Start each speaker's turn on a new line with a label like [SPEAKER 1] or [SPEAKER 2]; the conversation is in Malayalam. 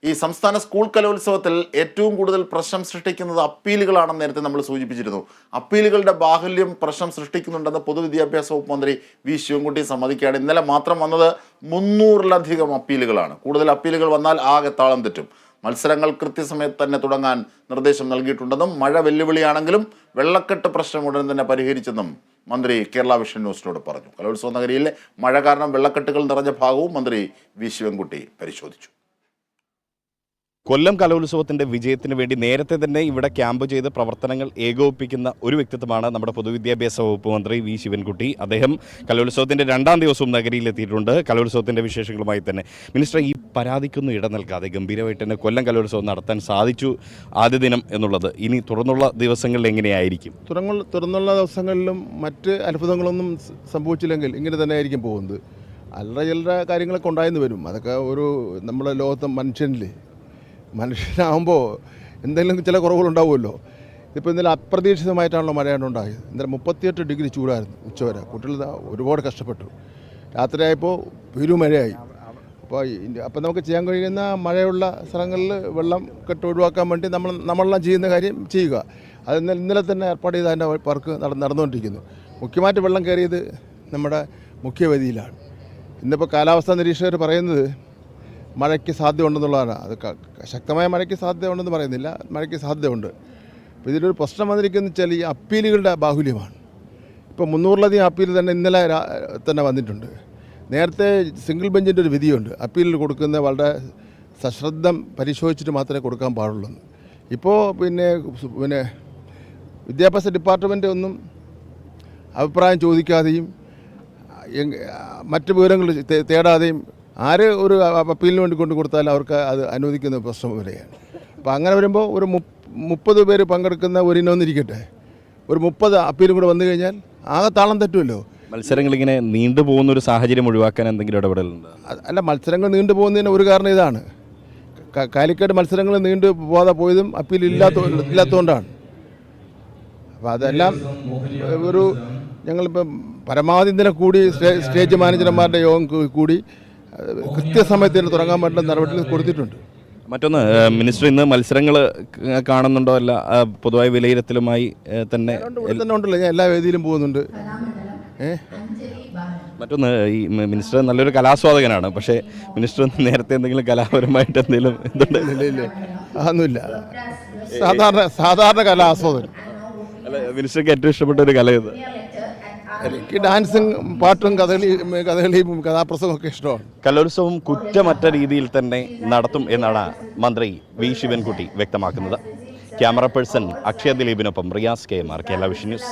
[SPEAKER 1] ഈ സംസ്ഥാന സ്കൂൾ കലോത്സവത്തിൽ ഏറ്റവും കൂടുതൽ പ്രശ്നം സൃഷ്ടിക്കുന്നത് അപ്പീലുകളാണെന്ന് നേരത്തെ നമ്മൾ സൂചിപ്പിച്ചിരുന്നു. അപ്പീലുകളുടെ ബാഹുല്യം പ്രശ്നം സൃഷ്ടിക്കുന്നുണ്ടെന്ന് പൊതുവിദ്യാഭ്യാസ വകുപ്പ് മന്ത്രി വി ശിവൻകുട്ടി സമ്മതിക്കുകയാണ്. ഇന്നലെ മാത്രം വന്നത് 300-ലധികം അപ്പീലുകളാണ്. കൂടുതൽ അപ്പീലുകൾ വന്നാൽ ആകെ താളം തെറ്റും. മത്സരങ്ങൾ കൃത്യസമയത്ത് തന്നെ തുടങ്ങാൻ നിർദ്ദേശം നൽകിയിട്ടുണ്ടെന്നും മഴ വെല്ലുവിളിയാണെങ്കിലും വെള്ളക്കെട്ട് പ്രശ്നം ഉടൻ തന്നെ പരിഹരിച്ചെന്നും മന്ത്രി കേരള വിഷൻ ന്യൂസിനോട് പറഞ്ഞു. കലോത്സവ നഗരിയിലെ മഴ കാരണം വെള്ളക്കെട്ടുകൾ നിറഞ്ഞ ഭാഗവും മന്ത്രി വി ശിവൻകുട്ടി പരിശോധിച്ചു.
[SPEAKER 2] കൊല്ലം കലോത്സവത്തിൻ്റെ വിജയത്തിന് വേണ്ടി നേരത്തെ തന്നെ ഇവിടെ ക്യാമ്പ് ചെയ്ത് പ്രവർത്തനങ്ങൾ ഏകോപിപ്പിക്കുന്ന ഒരു വ്യക്തിത്വമാണ് നമ്മുടെ പൊതുവിദ്യാഭ്യാസ വകുപ്പ് മന്ത്രി വി ശിവൻകുട്ടി. അദ്ദേഹം കലോത്സവത്തിൻ്റെ 2ാം ദിവസവും നഗരിയിലെത്തിയിട്ടുണ്ട്. കലോത്സവത്തിൻ്റെ വിശേഷങ്ങളുമായി തന്നെ മിനിസ്റ്റർ, ഈ പരാതിക്കൊന്നും ഇട നൽകാതെ ഗംഭീരമായിട്ട് തന്നെ കൊല്ലം കലോത്സവം നടത്താൻ സാധിച്ചു ആദ്യ ദിനം എന്നുള്ളത് ഇനി തുറന്നുള്ള ദിവസങ്ങളിൽ എങ്ങനെയായിരിക്കും?
[SPEAKER 3] തുറന്നുള്ള ദിവസങ്ങളിലും മറ്റ് അത്ഭുതങ്ങളൊന്നും സംഭവിച്ചില്ലെങ്കിൽ ഇങ്ങനെ തന്നെ ആയിരിക്കും പോകുന്നത്. അല്ലറ ചില്ലറ കാര്യങ്ങളൊക്കെ ഉണ്ടായെന്ന് വരും. അതൊക്കെ ഒരു നമ്മുടെ ലോകത്തെ മനുഷ്യനാകുമ്പോൾ എന്തെങ്കിലും ചില കുറവുകളുണ്ടാവുമല്ലോ. ഇപ്പോൾ ഇന്നലെ അപ്രതീക്ഷിതമായിട്ടാണല്ലോ മഴയാണ് ഉണ്ടായത്. ഇന്നലെ 38 ഡിഗ്രി ചൂടായിരുന്നു ഉച്ചവരെ. കുട്ടികൾ ഒരുപാട് കഷ്ടപ്പെട്ടു. രാത്രിയായപ്പോൾ പെരുമഴയായി. അപ്പോൾ നമുക്ക് ചെയ്യാൻ കഴിയുന്ന മഴയുള്ള സ്ഥലങ്ങളിൽ വെള്ളം കെട്ട് ഒഴിവാക്കാൻ വേണ്ടി നമ്മളെല്ലാം ചെയ്യുന്ന കാര്യം ചെയ്യുക. അത് ഇന്നലെ തന്നെ ഏർപ്പാട് ചെയ്ത് അതിൻ്റെ വർക്ക് നടന്നുകൊണ്ടിരിക്കുന്നു. മുഖ്യമായിട്ട് വെള്ളം കയറിയത് നമ്മുടെ മുഖ്യവേദിയിലാണ്. ഇന്നിപ്പോൾ കാലാവസ്ഥാ നിരീക്ഷകർ പറയുന്നത് മഴയ്ക്ക് സാധ്യതയുണ്ടെന്നുള്ളതാണ്. അത് ശക്തമായ മഴയ്ക്ക് സാധ്യതയുണ്ടെന്ന് പറയുന്നില്ല, മഴയ്ക്ക് സാധ്യതയുണ്ട്. അപ്പോൾ ഇതിലൊരു പ്രശ്നം വന്നിരിക്കുന്നത് വെച്ചാൽ ഈ അപ്പീലുകളുടെ ബാഹുല്യമാണ്. ഇപ്പോൾ 300-ലധികം അപ്പീൽ തന്നെ ഇന്നലെ തന്നെ വന്നിട്ടുണ്ട്. നേരത്തെ സിംഗിൾ ബെഞ്ചിൻ്റെ ഒരു വിധിയുണ്ട്, അപ്പീലിൽ കൊടുക്കുന്ന വളരെ സശ്രദ്ധം പരിശോധിച്ചിട്ട് മാത്രമേ കൊടുക്കാൻ പാടുള്ളൂ. ഇപ്പോൾ പിന്നെ വിദ്യാഭ്യാസ ഡിപ്പാർട്ട്മെൻറ്റ് ഒന്നും അഭിപ്രായം ചോദിക്കാതെയും മറ്റ് വിവരങ്ങൾ തേടാതെയും ആര് ഒരു അപ്പീലിന് വേണ്ടി കൊണ്ട് കൊടുത്താലും അവർക്ക് അത് അനുവദിക്കുന്ന പ്രശ്നം വരെയാണ്. അപ്പോൾ അങ്ങനെ വരുമ്പോൾ ഒരു 30 പേര് പങ്കെടുക്കുന്ന ഒരു ഇനമൊന്നിരിക്കട്ടെ, ഒരു 30 അപ്പീലും കൂടെ വന്നു കഴിഞ്ഞാൽ ആകെ താളം തെറ്റുമല്ലോ.
[SPEAKER 2] മത്സരങ്ങളിങ്ങനെ നീണ്ടുപോകുന്ന ഒരു സാഹചര്യം ഒഴിവാക്കാൻ എന്തെങ്കിലും ഇടപെടലുണ്ട്?
[SPEAKER 3] അല്ല, മത്സരങ്ങൾ നീണ്ടുപോകുന്നതിന് ഒരു കാരണം ഇതാണ്. കാലിക്കറ്റ് മത്സരങ്ങൾ നീണ്ടു പോകാതെ പോയതും അപ്പീൽ ഇല്ലാത്തതുകൊണ്ടാണ്. അപ്പോൾ അതെല്ലാം ഞങ്ങളിപ്പം പരമാവധി ഇന്നലെ കൂടി സ്റ്റേജ് മാനേജർമാരുടെ യോഗം കൂടി കൃത്യസമയത്തിന് തുടങ്ങാൻ വേണ്ട നടപടികൾ കൊടുത്തിട്ടുണ്ട്.
[SPEAKER 2] മറ്റൊന്ന്, മിനിസ്റ്റർ ഇന്ന് മത്സരങ്ങൾ കാണുന്നുണ്ടോ? അല്ല പൊതുവായ വിലയിരുത്തലുമായി തന്നെ
[SPEAKER 3] ഉണ്ടല്ലോ. ഞാൻ എല്ലാ വേദിയിലും പോകുന്നുണ്ട്.
[SPEAKER 2] മറ്റൊന്ന്, ഈ മിനിസ്റ്റർ നല്ലൊരു കലാസ്വാദകനാണ്. പക്ഷേ മിനിസ്റ്റർ നേരത്തെ എന്തെങ്കിലും കലാപരമായിട്ട് എന്തെങ്കിലും
[SPEAKER 3] ഇല്ല, അതൊന്നുമില്ല. സാധാരണ കലാസ്വാദകൻ.
[SPEAKER 2] അല്ല, മിനിസ്റ്റർക്ക് ഏറ്റവും ഇഷ്ടപ്പെട്ട ഒരു കല ഇത്?
[SPEAKER 3] എനിക്ക് ഡാൻസും പാട്ടും കഥകളിയും കഥാപ്രസംഗമൊക്കെ ഇഷ്ടമാണ്.
[SPEAKER 2] കലോത്സവം കുറ്റമറ്റ രീതിയിൽ തന്നെ നടത്തും എന്നാണ് മന്ത്രി വി ശിവൻകുട്ടി വ്യക്തമാക്കുന്നത്. ക്യാമറ പേഴ്സൺ അക്ഷയ ദിലീപിനൊപ്പം Riyas KMR, Kerala vision news.